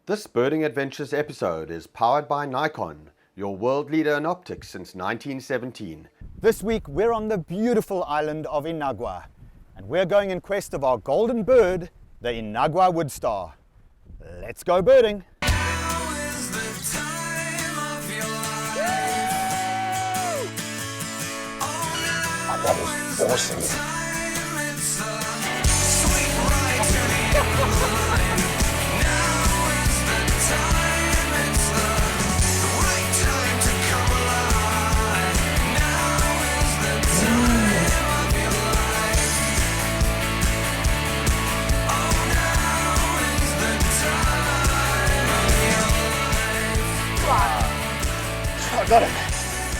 This Birding Adventures episode is powered by Nikon, your world leader in optics since 1917. This week we're on the beautiful island of Inagua, and we're going in quest of our golden bird, the Inagua woodstar. Let's go birding! That is awesome. I got it!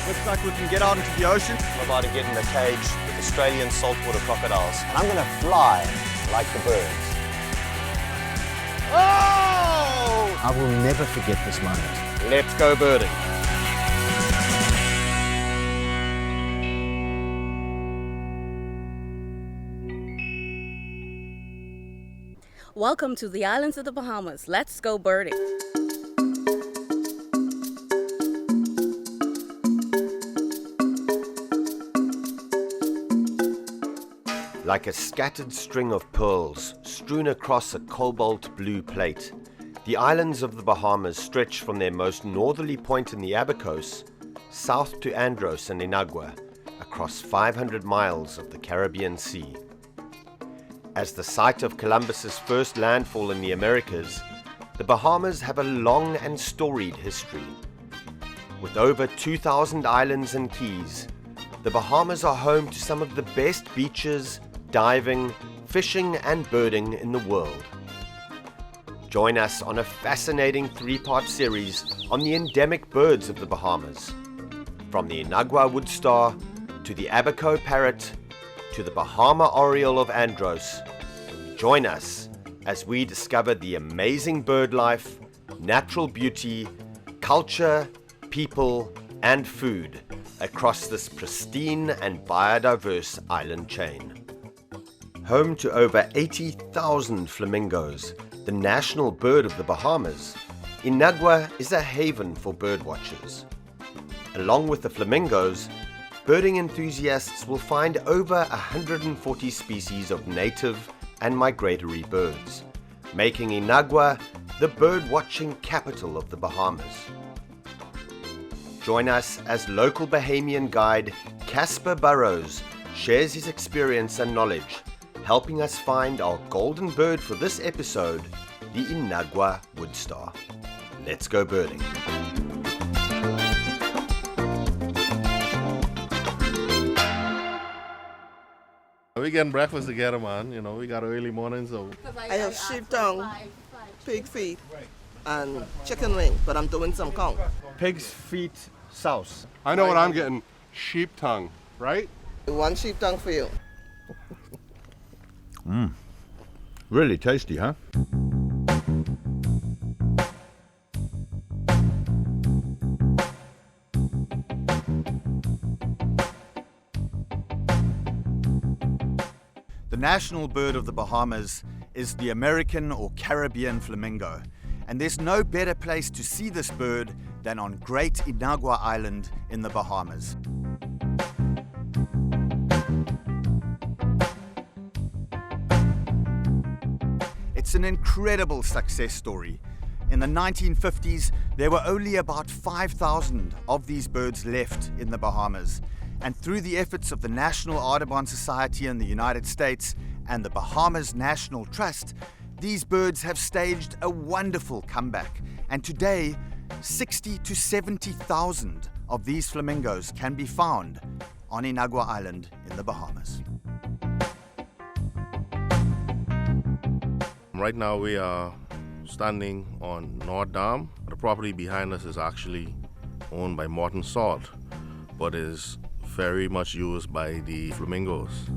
Looks like we can get out into the ocean. I'm about to get in a cage with Australian saltwater crocodiles. And I'm gonna fly like the birds. Oh! I will never forget this moment. Let's go birding. Welcome to the islands of the Bahamas. Let's go birding. Like a scattered string of pearls strewn across a cobalt blue plate, the islands of the Bahamas stretch from their most northerly point in the Abacos south to Andros and Inagua, across 500 miles of the Caribbean Sea. As the site of Columbus's first landfall in the Americas, the Bahamas have a long and storied history. With over 2,000 islands and keys, the Bahamas are home to some of the best beaches, diving, fishing and birding in the world. Join us on a fascinating three-part series on the endemic birds of the Bahamas. From the Inagua woodstar to the Abaco parrot to the Bahama oriole of Andros. Join us as we discover the amazing bird life, natural beauty, culture, people and food across this pristine and biodiverse island chain. Home to over 80,000 flamingos, the national bird of the Bahamas, Inagua is a haven for birdwatchers. Along with the flamingos, birding enthusiasts will find over 140 species of native and migratory birds, making Inagua the bird-watching capital of the Bahamas. Join us as local Bahamian guide Casper Burrows shares his experience and knowledge, helping us find our golden bird for this episode, the Inagua woodstar. Let's go birding. We getting breakfast together, man. You know, we got early morning, so. I have sheep tongue, pig feet, and chicken wing, but I'm doing some conch. Pig's feet sauce. I know what I'm getting. Sheep tongue, right? One sheep tongue for you. Really tasty, huh? The national bird of the Bahamas is the American or Caribbean flamingo, and there's no better place to see this bird than on Great Inagua Island in the Bahamas. It's an incredible success story. In the 1950s, there were only about 5,000 of these birds left in the Bahamas. And through the efforts of the National Audubon Society in the United States and the Bahamas National Trust, these birds have staged a wonderful comeback. And today, 60 to 70,000 of these flamingos can be found on Inagua Island in the Bahamas. Right now we are standing on North Dam. The property behind us is actually owned by Morton Salt, but is very much used by the flamingos.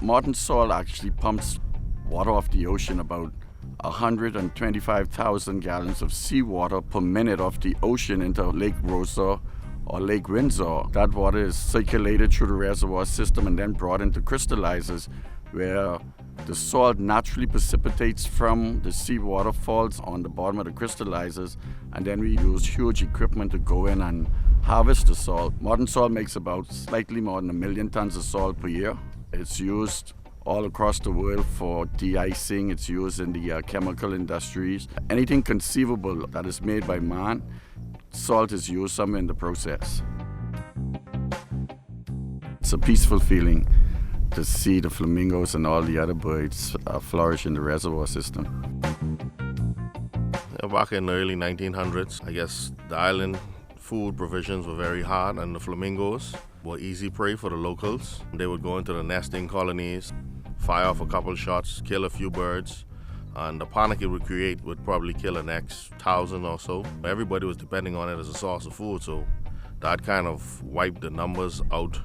Morton Salt actually pumps water off the ocean, about 125,000 gallons of seawater per minute off the ocean into Lake Rosa or Lake Windsor. That water is circulated through the reservoir system and then brought into crystallizers, where The salt naturally precipitates from the seawater, falls on the bottom of the crystallizers, and then we use huge equipment to go in and harvest the salt. Modern salt makes about slightly more than 1 million tons of salt per year. It's used all across the world for de-icing. It's used in the chemical industries. Anything conceivable that is made by man, salt is used somewhere in the process. It's a peaceful feeling to see the flamingos and all the other birds flourish in the reservoir system. Back in the early 1900s, I guess the island food provisions were very hard, and the flamingos were easy prey for the locals. They would go into the nesting colonies, fire off a couple shots, kill a few birds, and the panic it would create would probably kill the next 1,000 or so. Everybody was depending on it as a source of food, so that kind of wiped the numbers out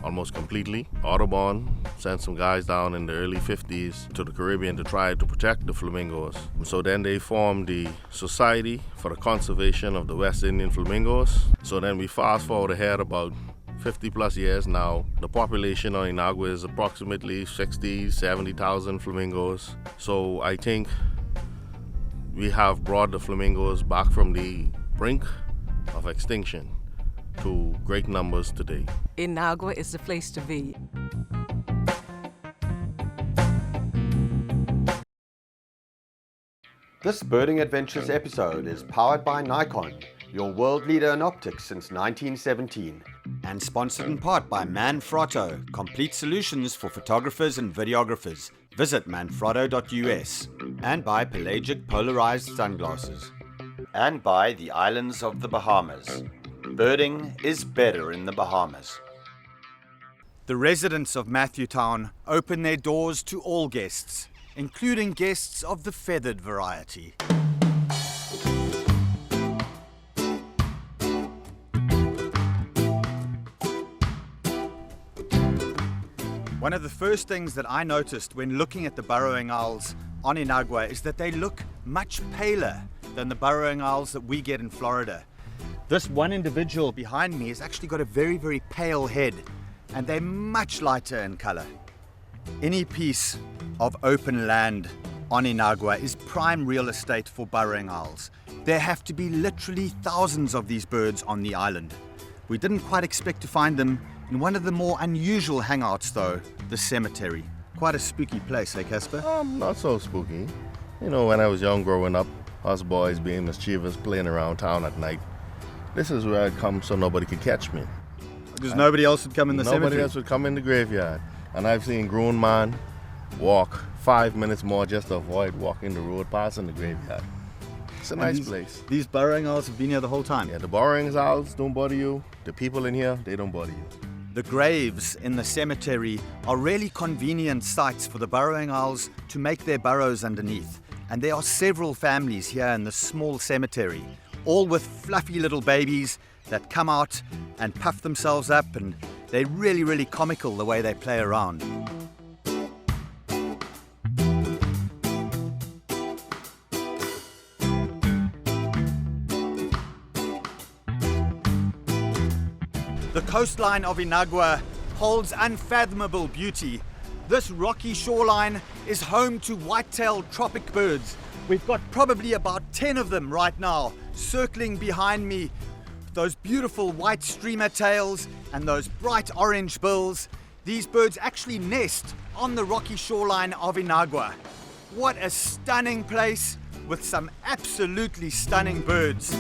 almost completely. Aderman sent some guys down in the early 50s to the Caribbean to try to protect the flamingos. So then they formed the Society for the Conservation of the West Indian Flamingos. So then we fast forward ahead about 50 plus years now. The population on Inagua is approximately 60, 70,000 flamingos. So I think we have brought the flamingos back from the brink of extinction to great numbers today. Inagua is the place to be. This Birding Adventures episode is powered by Nikon, your world leader in optics since 1917. And sponsored in part by Manfrotto, complete solutions for photographers and videographers. Visit manfrotto.us. And by Pelagic Polarized Sunglasses. And by the Islands of the Bahamas. Birding is better in the Bahamas. The residents of Matthewtown open their doors to all guests, including guests of the feathered variety. One of the first things that I noticed when looking at the burrowing owls on Inagua is that they look much paler than the burrowing owls that we get in Florida. This one individual behind me has actually got a very, very pale head, and they're much lighter in color. Any piece of open land on Inagua is prime real estate for burrowing owls. There have to be literally thousands of these birds on the island. We didn't quite expect to find them in one of the more unusual hangouts though, the cemetery. Quite a spooky place, eh, Casper? Not so spooky. You know, when I was young growing up, us boys being mischievous, playing around town at night, this is where I'd come so nobody could catch me. Because nobody else would come in the cemetery? Nobody else would come in the graveyard. And I've seen grown man walk 5 minutes more just to avoid walking the road passing the graveyard. It's a nice place. These burrowing owls have been here the whole time? Yeah, the burrowing owls don't bother you. The people in here, they don't bother you. The graves in the cemetery are really convenient sites for the burrowing owls to make their burrows underneath. And there are several families here in this small cemetery, all with fluffy little babies that come out and puff themselves up, and they're really, really comical the way they play around. The coastline of Inagua holds unfathomable beauty. This rocky shoreline is home to white-tailed tropic birds. We've got probably about 10 of them right now, circling behind me. Those beautiful white streamer tails and those bright orange bills. These birds actually nest on the rocky shoreline of Inagua. What a stunning place with some absolutely stunning birds.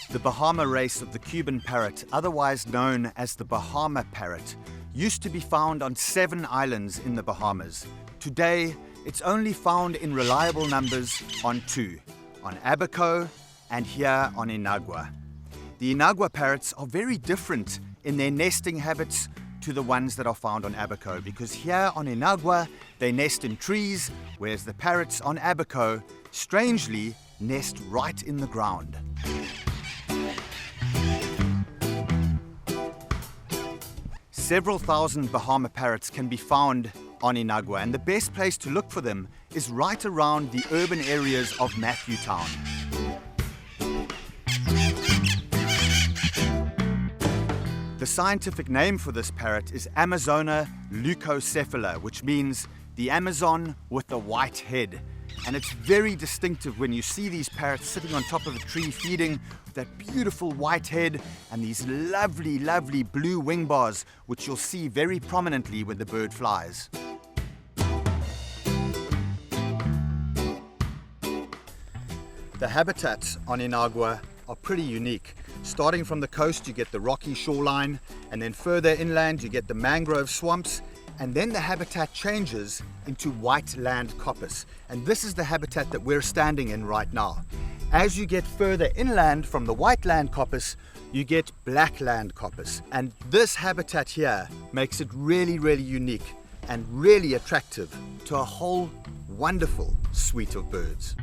The Bahama race of the Cuban parrot, otherwise known as the Bahama parrot, used to be found on 7 islands in the Bahamas. Today, it's only found in reliable numbers on 2, on Abaco and here on Inagua. The Inagua parrots are very different in their nesting habits to the ones that are found on Abaco, because here on Inagua, they nest in trees, whereas the parrots on Abaco, strangely, nest right in the ground. Several thousand Bahama parrots can be found on Inagua, and the best place to look for them is right around the urban areas of Matthewtown. The scientific name for this parrot is Amazona leucocephala, which means the Amazon with the white head. And it's very distinctive when you see these parrots sitting on top of a tree feeding with that beautiful white head and these lovely, lovely blue wing bars, which you'll see very prominently when the bird flies. The habitats on Inagua are pretty unique. Starting from the coast, you get the rocky shoreline, and then further inland, you get the mangrove swamps, and then the habitat changes into white land coppice. And this is the habitat that we're standing in right now. As you get further inland from the white land coppice, you get black land coppice. And this habitat here makes it really, really unique and really attractive to a whole wonderful suite of birds.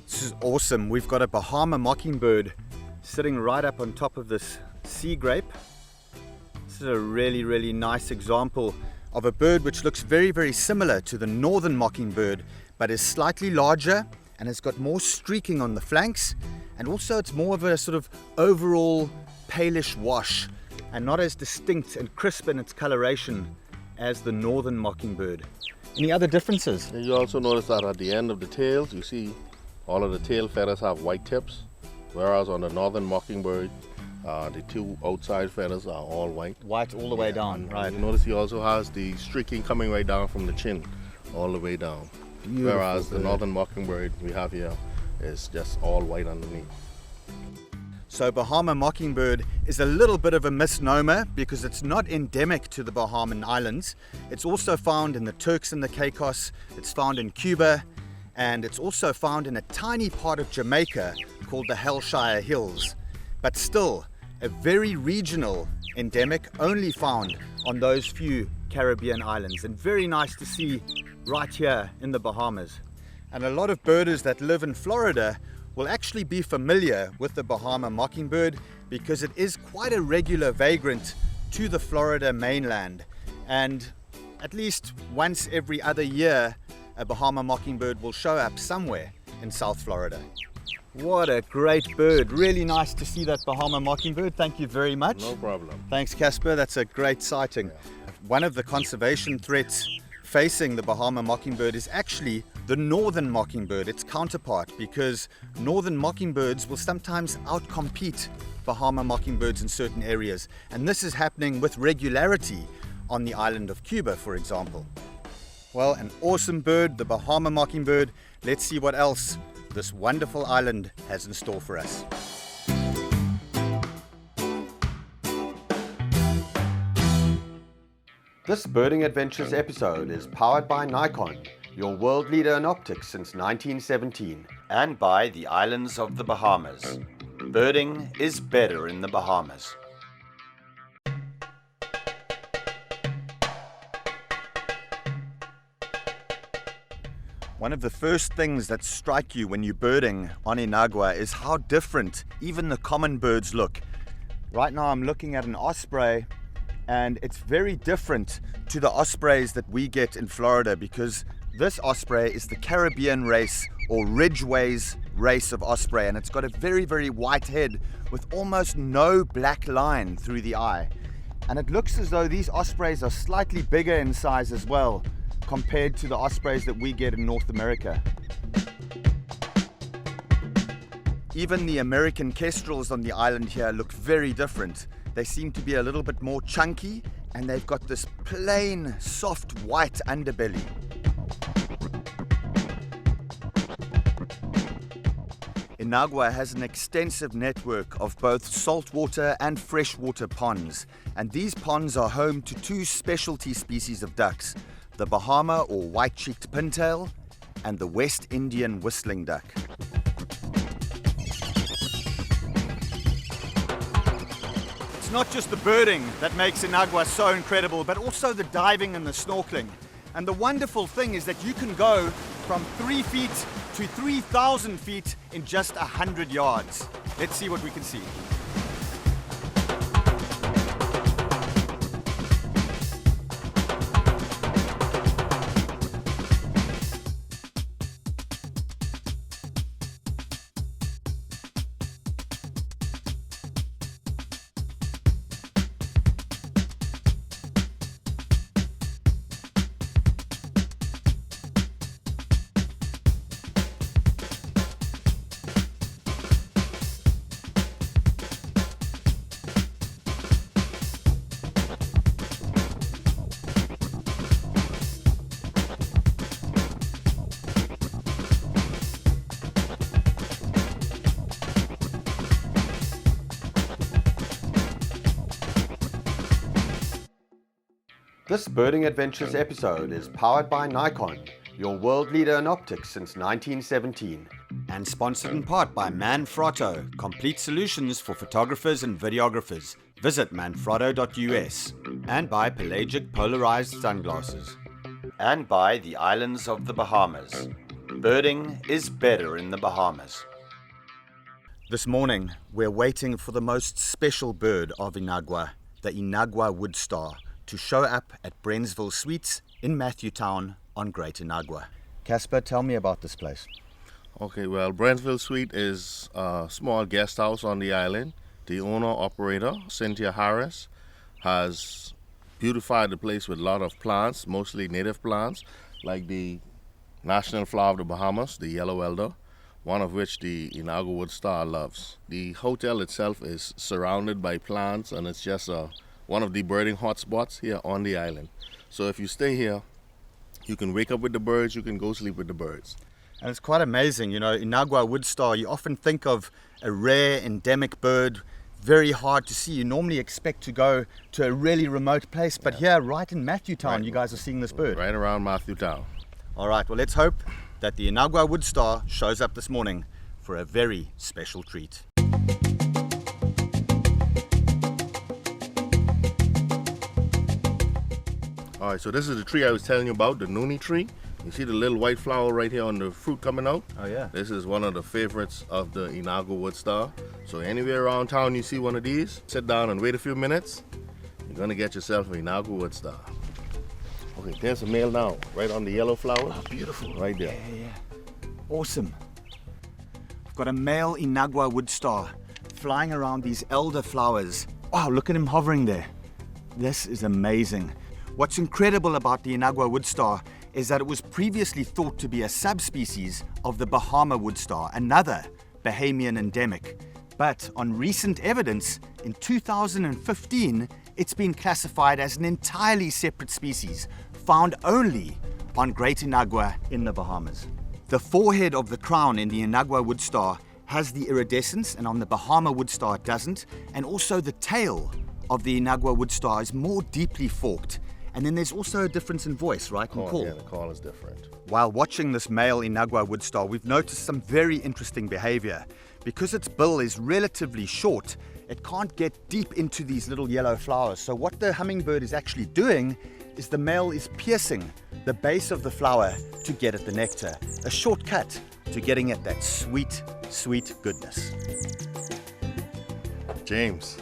This is awesome. We've got a Bahama mockingbird sitting right up on top of this sea grape. This is a really, really nice example of a bird which looks very, very similar to the northern mockingbird, but is slightly larger and has got more streaking on the flanks, and also it's more of a sort of overall palish wash and not as distinct and crisp in its coloration as the northern mockingbird. Any other differences? And you also notice that at the end of the tails, you see all of the tail feathers have white tips, whereas on the northern mockingbird, the two outside feathers are all white. White all the way down, right. You notice he also has the streaking coming right down from the chin, all the way down. Beautiful Whereas the bird. northern mockingbird we have here is just all white underneath. So Bahama mockingbird is a little bit of a misnomer because it's not endemic to the Bahamian Islands. It's also found in the Turks and the Caicos, it's found in Cuba, and it's also found in a tiny part of Jamaica called the Hellshire Hills. But still, a very regional endemic, only found on those few Caribbean islands, and very nice to see right here in the Bahamas. And a lot of birders that live in Florida will actually be familiar with the Bahama mockingbird because it is quite a regular vagrant to the Florida mainland, and at least once every other year a Bahama mockingbird will show up somewhere in South Florida. What a great bird. Really nice to see that Bahama mockingbird. Thank you very much. No problem. Thanks, Casper. That's a great sighting. One of the conservation threats facing the Bahama mockingbird is actually the northern mockingbird, its counterpart, because northern mockingbirds will sometimes outcompete Bahama mockingbirds in certain areas. And this is happening with regularity on the island of Cuba, for example. Well, an awesome bird, the Bahama mockingbird. Let's see what else this wonderful island has in store for us. This Birding Adventures episode is powered by Nikon, your world leader in optics since 1917, and by the islands of the Bahamas. Birding is better in the Bahamas. One of the first things that strike you when you're birding on Inagua is how different even the common birds look. Right now I'm looking at an osprey, and it's very different to the ospreys that we get in Florida, because this osprey is the Caribbean race, or Ridgway's race of osprey, and it's got a very, very white head with almost no black line through the eye. And it looks as though these ospreys are slightly bigger in size as well, compared to the ospreys that we get in North America. Even the American kestrels on the island here look very different. They seem to be a little bit more chunky, and they've got this plain, soft white underbelly. Inagua has an extensive network of both saltwater and freshwater ponds, and these ponds are home to two specialty species of ducks, the Bahama or white-cheeked pintail, and the West Indian whistling duck. It's not just the birding that makes Inagua so incredible, but also the diving and the snorkeling. And the wonderful thing is that you can go from 3 feet to 3,000 feet in just 100 yards. Let's see what we can see. This Birding Adventures episode is powered by Nikon, your world leader in optics since 1917. And sponsored in part by Manfrotto, complete solutions for photographers and videographers. Visit manfrotto.us. And by Pelagic Polarized Sunglasses. And by the islands of the Bahamas. Birding is better in the Bahamas. This morning, we're waiting for the most special bird of Inagua, the Inagua woodstar, to show up at Brensville Suites in Matthewtown on Great Inagua. Casper, tell me about this place. Okay, well, Brensville Suite is a small guest house on the island. The owner-operator, Cynthia Harris, has beautified the place with a lot of plants, mostly native plants, like the national flower of the Bahamas, the yellow elder, one of which the Inagua woodstar loves. The hotel itself is surrounded by plants, and it's just one of the birding hotspots here on the island. So if you stay here, you can wake up with the birds, you can go sleep with the birds. And it's quite amazing, Inagua woodstar, you often think of a rare endemic bird, very hard to see. You normally expect to go to a really remote place, but here, right in Matthewtown, you guys are seeing this bird. Right around Matthewtown. All right, well, let's hope that the Inagua woodstar shows up this morning for a very special treat. All right, so this is the tree I was telling you about, the noni tree. You see the little white flower right here on the fruit coming out? Oh, yeah. This is one of the favorites of the Inagua woodstar. So anywhere around town you see one of these, sit down and wait a few minutes. You're gonna get yourself an Inagua woodstar. Okay, there's a male now, right on the yellow flower. Oh, beautiful. Right there. Yeah. Awesome. I've got a male Inagua woodstar flying around these elder flowers. Wow, look at him hovering there. This is amazing. What's incredible about the Inagua woodstar is that it was previously thought to be a subspecies of the Bahama woodstar, another Bahamian endemic. But on recent evidence, in 2015, it's been classified as an entirely separate species, found only on Great Inagua in the Bahamas. The forehead of the crown in the Inagua woodstar has the iridescence, and on the Bahama woodstar it doesn't. And also the tail of the Inagua woodstar is more deeply forked. And then there's also a difference in voice, right? In call. Yeah, the call is different. While watching this male Inagua woodstar, we've noticed some very interesting behavior. Because its bill is relatively short, it can't get deep into these little yellow flowers. So what the hummingbird is actually doing is the male is piercing the base of the flower to get at the nectar. A shortcut to getting at that sweet, sweet goodness. James,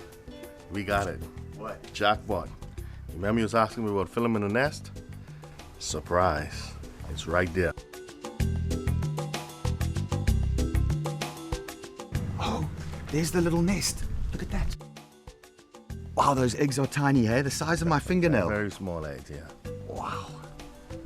we got it. What? Jackpot. Remember you was asking me about filming the nest? Surprise. It's right there. Oh, there's the little nest. Look at that. Wow, those eggs are tiny, hey? The size of my fingernail. Very small eggs, yeah. Wow.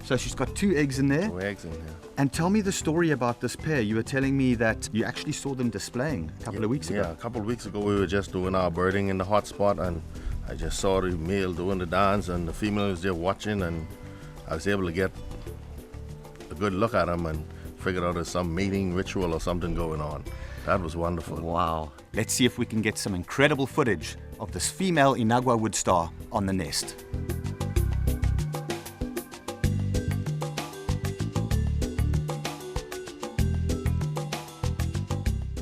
So she's got 2 eggs in there. 2 eggs in here. And tell me the story about this pair. You were telling me that you actually saw them displaying a couple of weeks ago. Yeah, a couple of weeks ago we were just doing our birding in the hotspot, and I just saw the male doing the dance and the female was there watching, and I was able to get a good look at them and figured out there's some mating ritual or something going on. That was wonderful. Wow. Let's see if we can get some incredible footage of this female Inagua woodstar on the nest.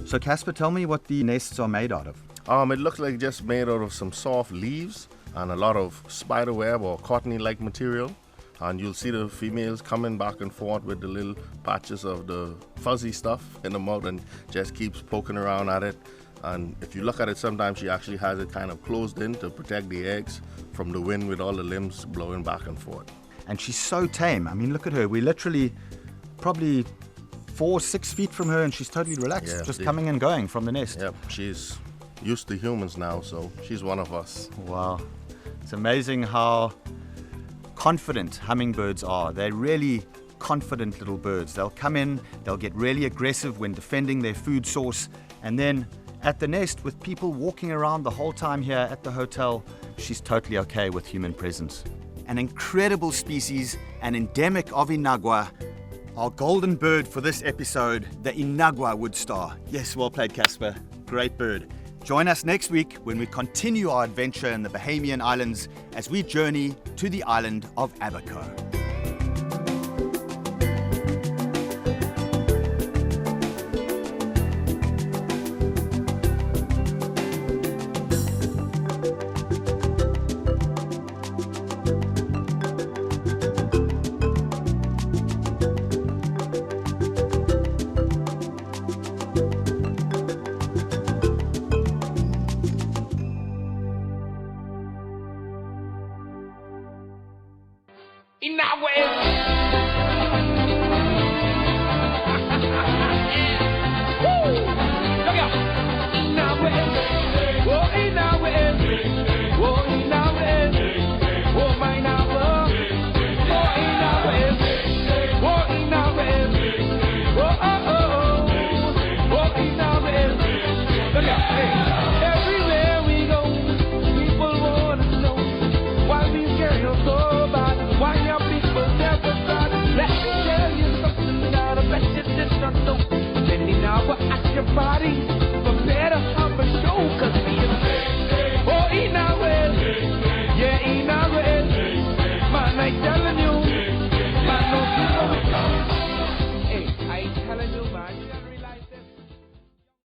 So Casper, tell me what the nests are made out of. It looks like just made out of some soft leaves and a lot of spider web or cottony-like material. And you'll see the females coming back and forth with the little patches of the fuzzy stuff in the mouth and just keeps poking around at it. And if you look at it, sometimes she actually has it kind of closed in to protect the eggs from the wind with all the limbs blowing back and forth. And she's so tame. I mean, look at her. We're literally probably 4-6 feet from her and she's totally relaxed, just coming and going from the nest. Yep, she's used to humans now, so she's one of us. Wow. It's amazing how confident hummingbirds are. They're really confident little birds. They'll come in, they'll get really aggressive when defending their food source, and then at the nest, with people walking around the whole time here at the hotel, she's totally okay with human presence. An incredible species, an endemic of Inagua. Our golden bird for this episode, the Inagua woodstar. Yes, well played, Casper. Great bird. Join us next week when we continue our adventure in the Bahamian Islands as we journey to the island of Abaco.